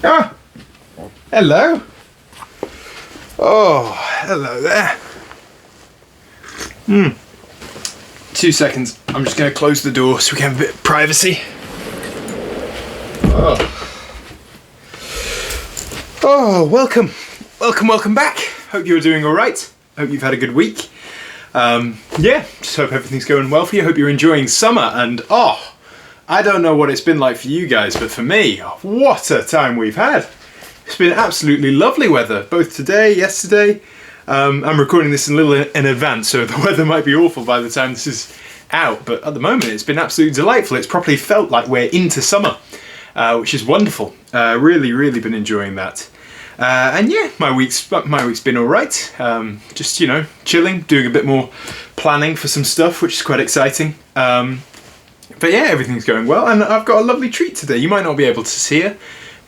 Ah, hello. Oh, hello there. 2 seconds. I'm just going to close the door so we can have a bit of privacy. Oh, welcome. Welcome back. Hope you're doing all right. Hope you've had a good week. Just hope everything's going well for you. Hope you're enjoying summer. And I don't know what it's been like for you guys, but for me, what a time we've had. It's been absolutely lovely weather, both today, yesterday. I'm recording this a little in advance, so the weather might be awful by the time this is out, but at the moment it's been absolutely delightful. It's properly felt like we're into summer, which is wonderful. Really been enjoying that. And yeah, my week's been all right. Just, chilling, doing a bit more planning for some stuff, which is quite exciting. But yeah, everything's going well, and I've got a lovely treat today. You might not be able to see her,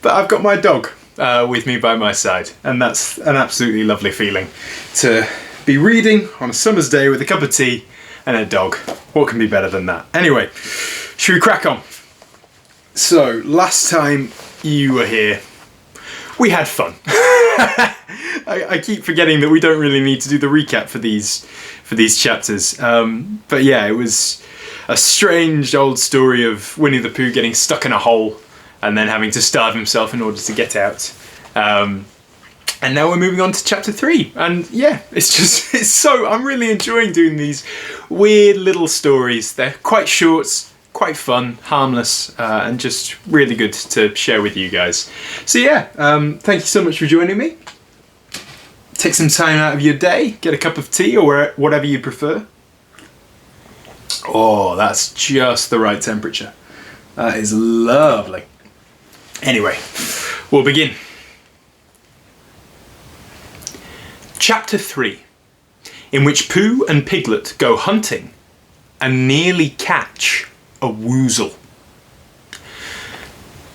but I've got my dog with me by my side, and that's an absolutely lovely feeling to be reading on a summer's day with a cup of tea and a dog. What can be better than that? Anyway, should we crack on? So, last time you were here, we had fun. I keep forgetting that we don't really need to do the recap for these chapters. But yeah, it was a strange old story of Winnie the Pooh getting stuck in a hole and then having to starve himself in order to get out. And now we're moving on to chapter 3. And yeah, I'm really enjoying doing these weird little stories. They're quite short, quite fun, harmless, and just really good to share with you guys. So yeah, thank you so much for joining me. Take some time out of your day, get a cup of tea or whatever you prefer. Oh, that's just the right temperature. That is lovely. Anyway, we'll begin. Chapter 3, in which Pooh and Piglet go hunting and nearly catch a woozle.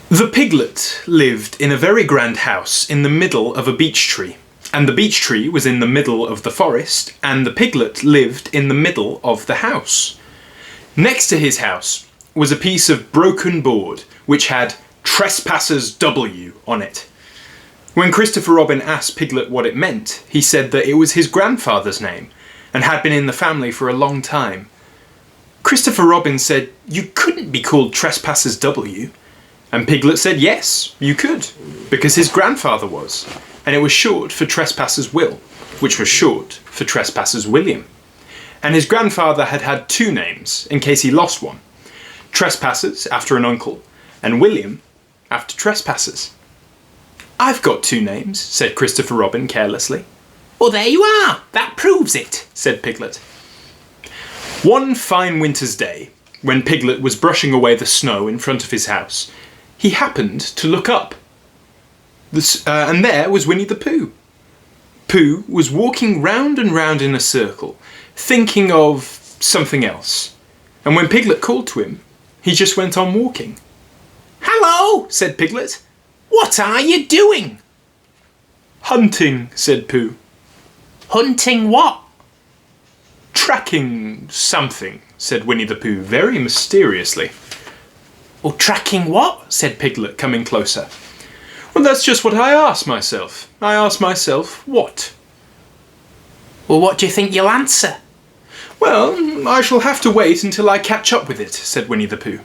The Piglet lived in a very grand house in the middle of a beech tree, and the beech tree was in the middle of the forest, and the Piglet lived in the middle of the house. Next to his house was a piece of broken board which had Trespassers W on it. When Christopher Robin asked Piglet what it meant, he said that it was his grandfather's name and had been in the family for a long time. Christopher Robin said you couldn't be called Trespassers W, and Piglet said yes, you could, because his grandfather was, and it was short for Trespassers Will, which was short for Trespassers William. And his grandfather had had 2 names in case he lost one. Trespassers after an uncle, and William after Trespassers. I've got 2 names, said Christopher Robin carelessly. Well, there you are, that proves it, said Piglet. One fine winter's day, when Piglet was brushing away the snow in front of his house, he happened to look up. And there was Winnie the Pooh. Pooh was walking round and round in a circle, thinking of something else. And when Piglet called to him, he just went on walking. Hello, said Piglet. What are you doing? Hunting, said Pooh. Hunting what? Tracking something, said Winnie the Pooh very mysteriously. Well, tracking what? Said Piglet, coming closer. Well, that's just what I asked myself. I asked myself, what? Well, what do you think you'll answer? Well, I shall have to wait until I catch up with it, said Winnie the Pooh.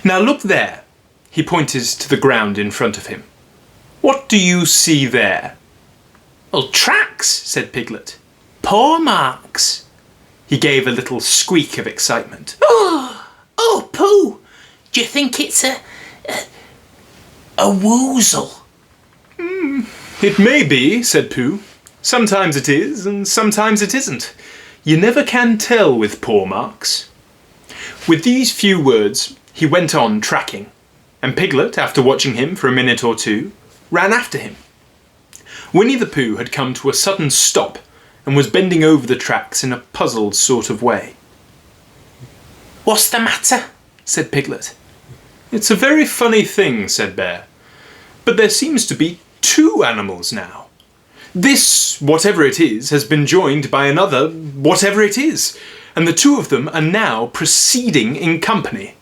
Now look there. He pointed to the ground in front of him. What do you see there? Well, tracks, said Piglet. Paw marks. He gave a little squeak of excitement. Oh, Pooh, do you think it's a woozle? It may be, said Pooh. Sometimes it is, and sometimes it isn't. You never can tell with paw marks. With these few words, he went on tracking, and Piglet, after watching him for a minute or 2, ran after him. Winnie the Pooh had come to a sudden stop and was bending over the tracks in a puzzled sort of way. What's the matter? Said Piglet. It's a very funny thing, said Bear, but there seems to be 2 animals now. This, whatever it is, has been joined by another, whatever it is, and the 2 of them are now proceeding in company.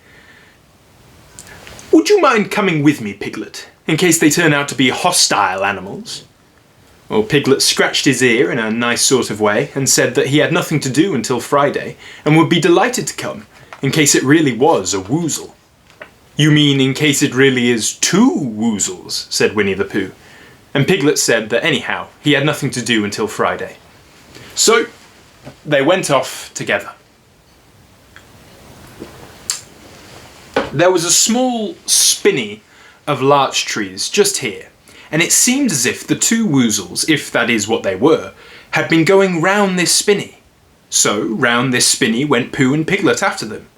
Would you mind coming with me, Piglet, in case they turn out to be hostile animals?" Well, Piglet scratched his ear in a nice sort of way and said that he had nothing to do until Friday and would be delighted to come, in case it really was a woozle. "You mean in case it really is 2 woozles?" said Winnie the Pooh. And Piglet said that anyhow, he had nothing to do until Friday. So, they went off together. There was a small spinney of larch trees just here, and it seemed as if the 2 woozles, if that is what they were, had been going round this spinney. So, round this spinney went Pooh and Piglet after them.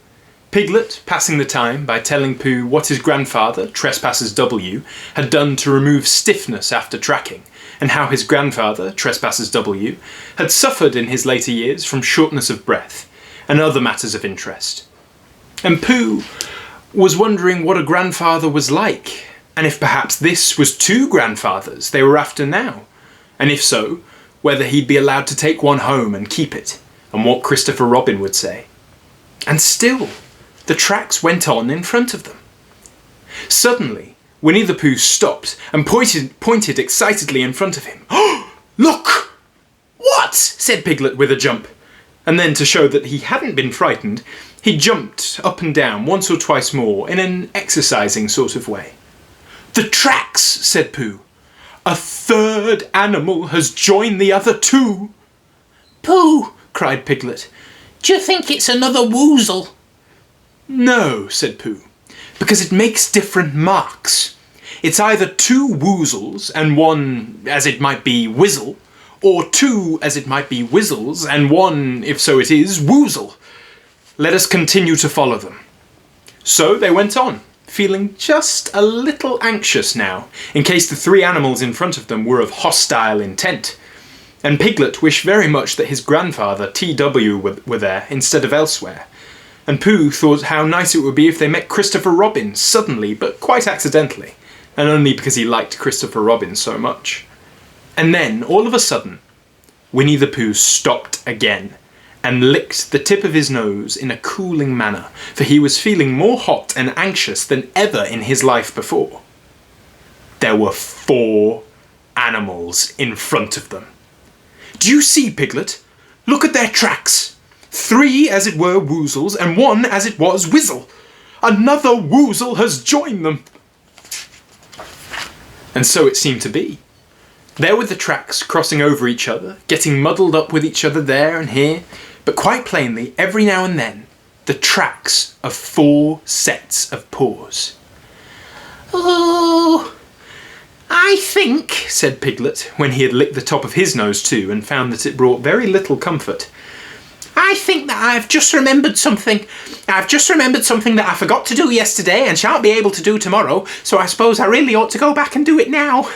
Piglet passing the time by telling Pooh what his grandfather, Trespassers W, had done to remove stiffness after tracking, and how his grandfather, Trespassers W, had suffered in his later years from shortness of breath, and other matters of interest. And Pooh was wondering what a grandfather was like, and if perhaps this was 2 grandfathers they were after now, and if so, whether he'd be allowed to take one home and keep it, and what Christopher Robin would say. And still, the tracks went on in front of them. Suddenly, Winnie the Pooh stopped and pointed excitedly in front of him. "Oh, look!" "What?" said Piglet with a jump. And then, to show that he hadn't been frightened, he jumped up and down once or twice more in an exercising sort of way. "The tracks!" said Pooh. "A 3rd animal has joined the other 2. "Pooh!" cried Piglet. "Do you think it's another woozle?" "No," said Pooh, "because it makes different marks. It's either 2 woozles and 1, as it might be, whizzle, or 2, as it might be, whizzles, and 1, if so it is, woozle. Let us continue to follow them." So they went on, feeling just a little anxious now, in case the 3 animals in front of them were of hostile intent. And Piglet wished very much that his grandfather, TW, were there instead of elsewhere. And Pooh thought how nice it would be if they met Christopher Robin suddenly, but quite accidentally, and only because he liked Christopher Robin so much. And then, all of a sudden, Winnie the Pooh stopped again, and licked the tip of his nose in a cooling manner, for he was feeling more hot and anxious than ever in his life before. There were 4 animals in front of them. "Do you see, Piglet? Look at their tracks. 3 as it were woozles, and 1 as it was whizzle. Another woozle has joined them." And so it seemed to be. There were the tracks crossing over each other, getting muddled up with each other there and here, but quite plainly, every now and then, the tracks of 4 sets of paws. "Oh, I think," said Piglet, when he had licked the top of his nose too and found that it brought very little comfort, "I think that I've just remembered something. I've just remembered something that I forgot to do yesterday and shan't be able to do tomorrow, so I suppose I really ought to go back and do it now."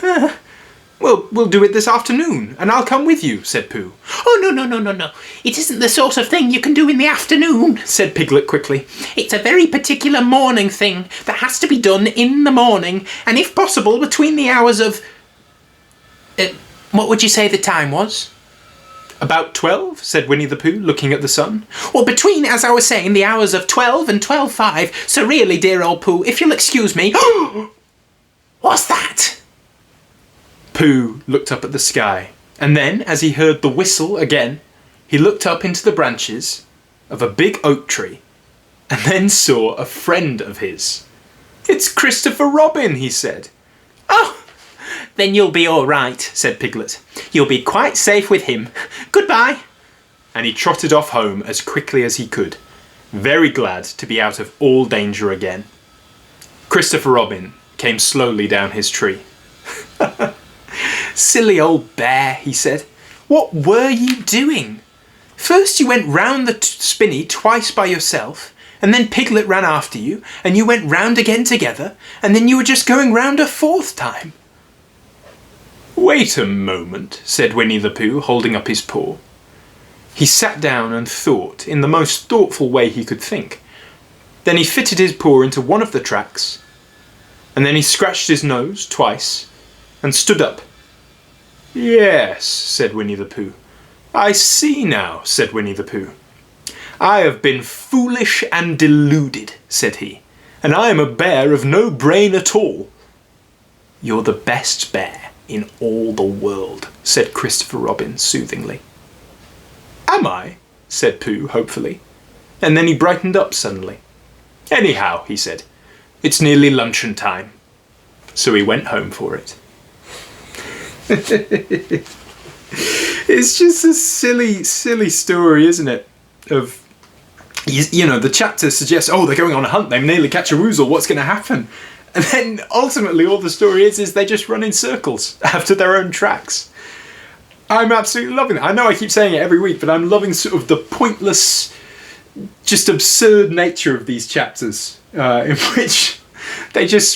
"Well, we'll do it this afternoon, and I'll come with you," said Pooh. "Oh, no. It isn't the sort of thing you can do in the afternoon," said Piglet quickly. "It's a very particular morning thing that has to be done in the morning, and if possible between the hours of... what would you say the time was?" "About 12, said Winnie the Pooh, looking at the sun. "Well, between, as I was saying, the hours of 12 and 12:05, so really, dear old Pooh, if you'll excuse me..." "What's that?" Pooh looked up at the sky, and then, as he heard the whistle again, he looked up into the branches of a big oak tree, and then saw a friend of his. "It's Christopher Robin," he said. "Oh, then you'll be all right," said Piglet. "You'll be quite safe with him. Goodbye." And he trotted off home as quickly as he could, very glad to be out of all danger again. Christopher Robin came slowly down his tree. "Silly old bear," he said. "What were you doing? First you went round the spinney twice by yourself, and then Piglet ran after you, and you went round again together, and then you were just going round a 4th time." "Wait a moment," said Winnie the Pooh, holding up his paw. He sat down and thought in the most thoughtful way he could think. Then he fitted his paw into one of the tracks, and then he scratched his nose twice and stood up. "Yes," said Winnie the Pooh. "I see now," said Winnie the Pooh. "I have been foolish and deluded," said he. and I am a bear of no brain at all." "You're the best bear in all the world," said Christopher Robin soothingly. "Am I?" said Pooh hopefully, and then he brightened up suddenly. "Anyhow," he said, "it's nearly luncheon time." So he went home for it. It's just a silly, silly story, isn't it? Of, you know, the chapter suggests, oh, they're going on a hunt, they nearly catch a woozle, what's going to happen? And then ultimately all the story is they just run in circles after their own tracks. I'm absolutely loving it. I know I keep saying it every week, but I'm loving sort of the pointless, just absurd nature of these chapters, in which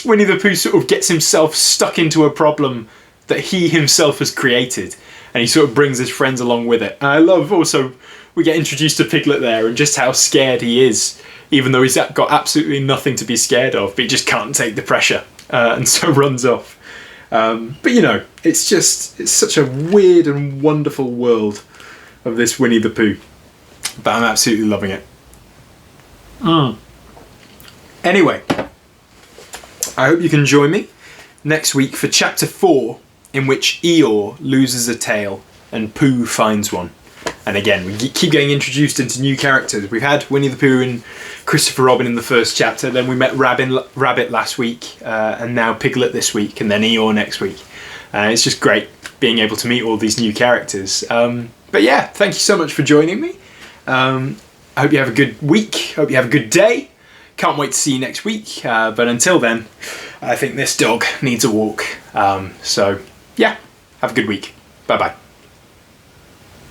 Winnie the Pooh sort of gets himself stuck into a problem that he himself has created, and he sort of brings his friends along with it. And I love also, we get introduced to Piglet there and just how scared he is, even though he's got absolutely nothing to be scared of, but he just can't take the pressure, and so runs off. But you know, it's such a weird and wonderful world of this Winnie the Pooh. But I'm absolutely loving it. Anyway, I hope you can join me next week for chapter 4, in which Eeyore loses a tail and Pooh finds one. And again, we keep getting introduced into new characters. We've had Winnie the Pooh and Christopher Robin in the first chapter, then we met Rabbit last week, and now Piglet this week, and then Eeyore next week. It's just great being able to meet all these new characters. But yeah, thank you so much for joining me. I hope you have a good week, hope you have a good day. Can't wait to see you next week, but until then, I think this dog needs a walk. So yeah, have a good week. Bye bye.